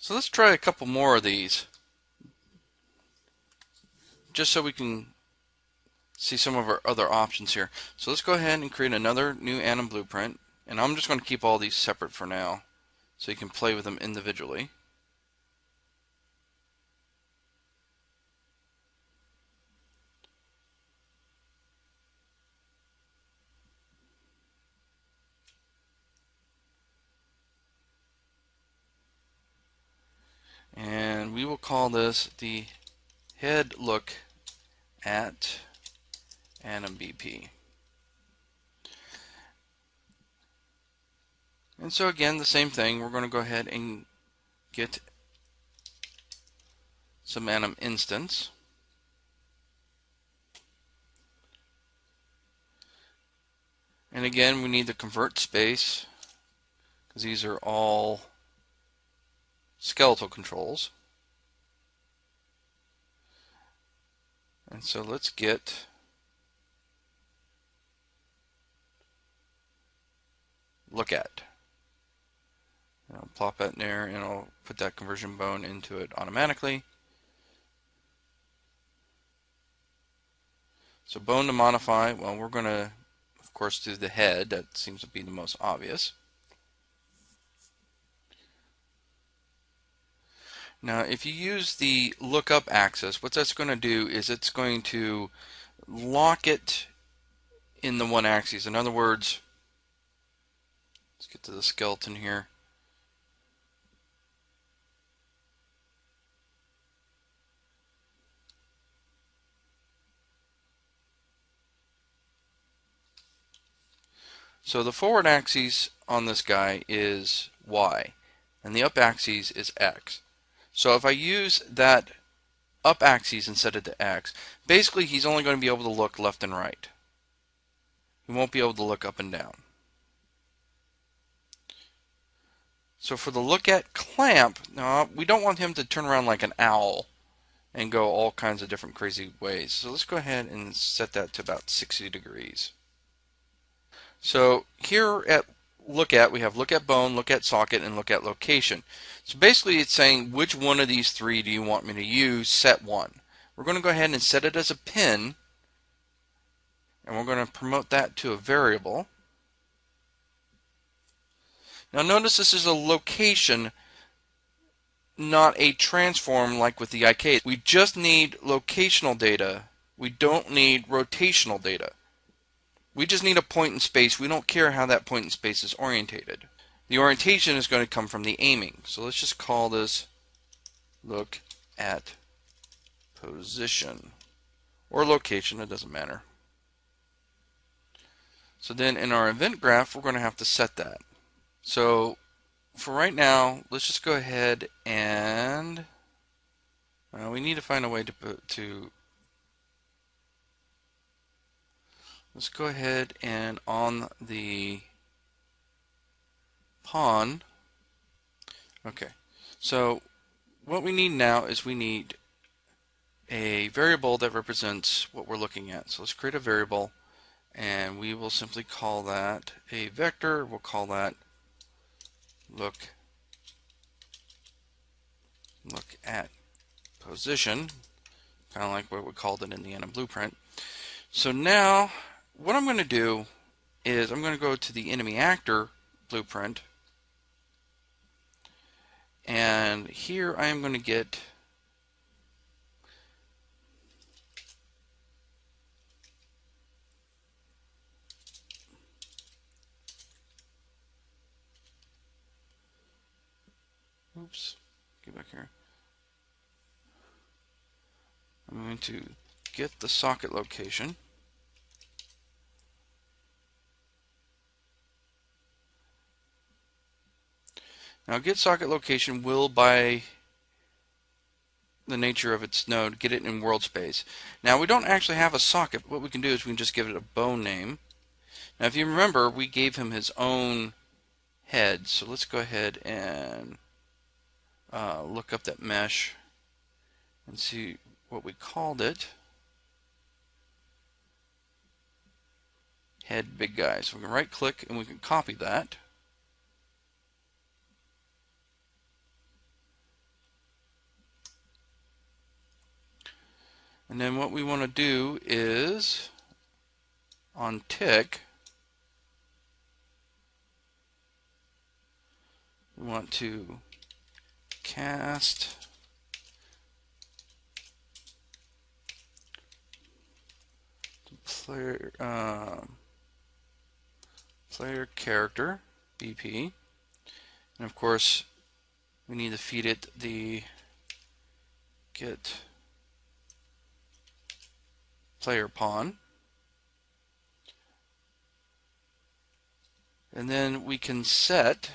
So let's try a couple more of these, just so we can see some of our other options here. So let's go ahead and create another new anim blueprint, and I'm just going to keep all these separate for now so you can play with them individually. And we will call this the head look at anim BP. And so again, the same thing, we're going to go ahead and get some anim instance. And again, we need the convert space because these are all skeletal controls. And so let's get look at. And I'll plop that in there and I'll put that conversion bone into it automatically. So bone to modify, well, we're going to, of course, do the head. That seems to be the most obvious. Now, if you use the lookup axis, what that's going to do is it's going to lock it in the one axis. In other words, let's get to the skeleton here. So the forward axis on this guy is Y, and the up axis is X. So if I use that up axis instead of the X, basically he's only going to be able to look left and right. He won't be able to look up and down. So for the look at clamp, now we don't want him to turn around like an owl and go all kinds of different crazy ways. So let's go ahead and set that to about 60 degrees. So here at look at, we have look at bone, look at socket, and look at location. So basically it's saying which one of these three do you want me to use, set one. We're going to go ahead and set it as a pin, and we're going to promote that to a variable. Now notice this is a location, not a transform like with the IK. We just need locational data. We don't need rotational data. We just need a point in space. We don't care how that point in space is orientated. The orientation is going to come from the aiming. So let's just call this look at position or location, it doesn't matter. So then in our event graph, we're going to have to set that. So for right now, let's just go ahead and we need to find a way to let's go ahead and on the pawn. Okay, so what we need now is we need a variable that represents what we're looking at. So let's create a variable, and we will simply call that a vector. We'll call that look at position, kind of like what we called it in the anim blueprint. So now what I'm going to do is I'm going to go to the enemy actor blueprint, and here I am going to get oops, get back here. I'm going to get the socket location. Now get socket location will, by the nature of its node, get it in world space. Now we don't actually have a socket. What we can do is we can just give it a bone name. Now if you remember, we gave him his own head. So let's go ahead and look up that mesh and see what we called it. Head big guy. So we can right click and we can copy that. And then what we want to do is on tick, we want to cast player player character BP, and of course we need to feed it the get player pawn, and then we can set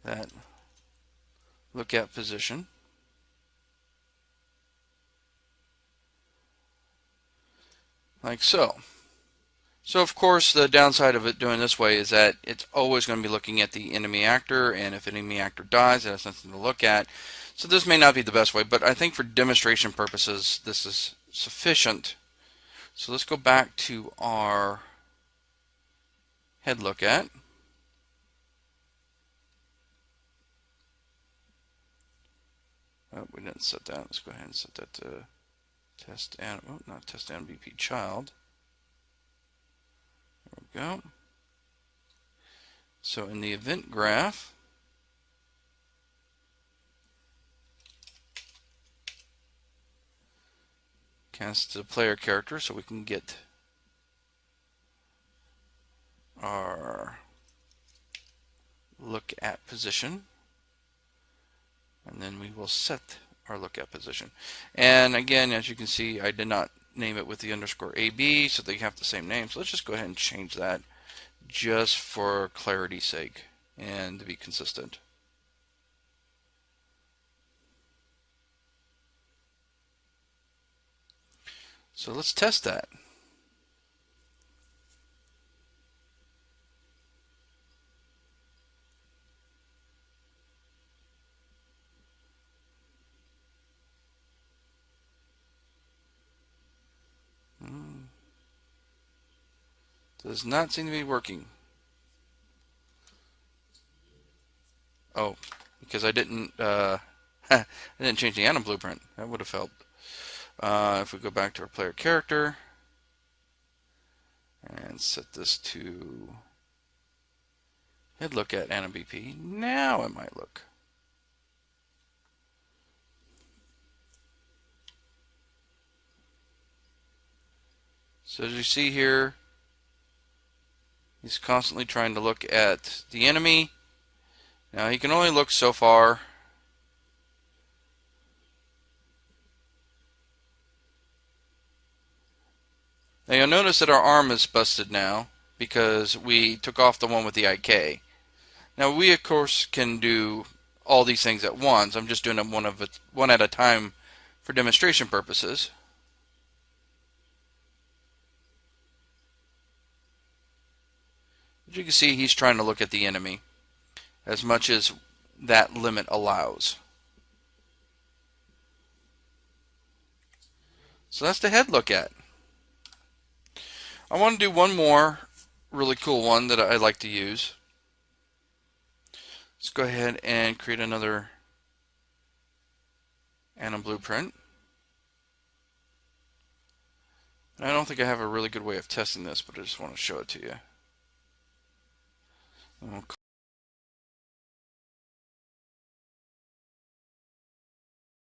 that look at position. Like so. So of course the downside of it doing this way is that it's always going to be looking at the enemy actor, and if an enemy actor dies, it has nothing to look at. So this may not be the best way, but I think for demonstration purposes this is sufficient. So let's go back to our head look at. Oh, we didn't set that. Let's go ahead and set that to test and, oh, not test and BP child. There we go. So in the event graph, cast the player character so we can get our look at position, and then we will set our look at position. And again, as you can see, I did not name it with the underscore AB, so they have the same name. So let's just go ahead and change that just for clarity's sake and to be consistent. So let's test that. Does not seem to be working. Oh, because I didn't I didn't change the atom blueprint. That would have helped. If we go back to our player character and set this to head look at atom BP, now it might look. So as you see here, he's constantly trying to look at the enemy. Now he can only look so far. Now you'll notice that our arm is busted now because we took off the one with the IK. Now we of course can do all these things at once. I'm just doing them one at a time for demonstration purposes. As you can see, he's trying to look at the enemy as much as that limit allows. So that's the head look at. I want to do one more really cool one that I like to use. Let's go ahead and create another atom blueprint. I don't think I have a really good way of testing this, but I just want to show it to you.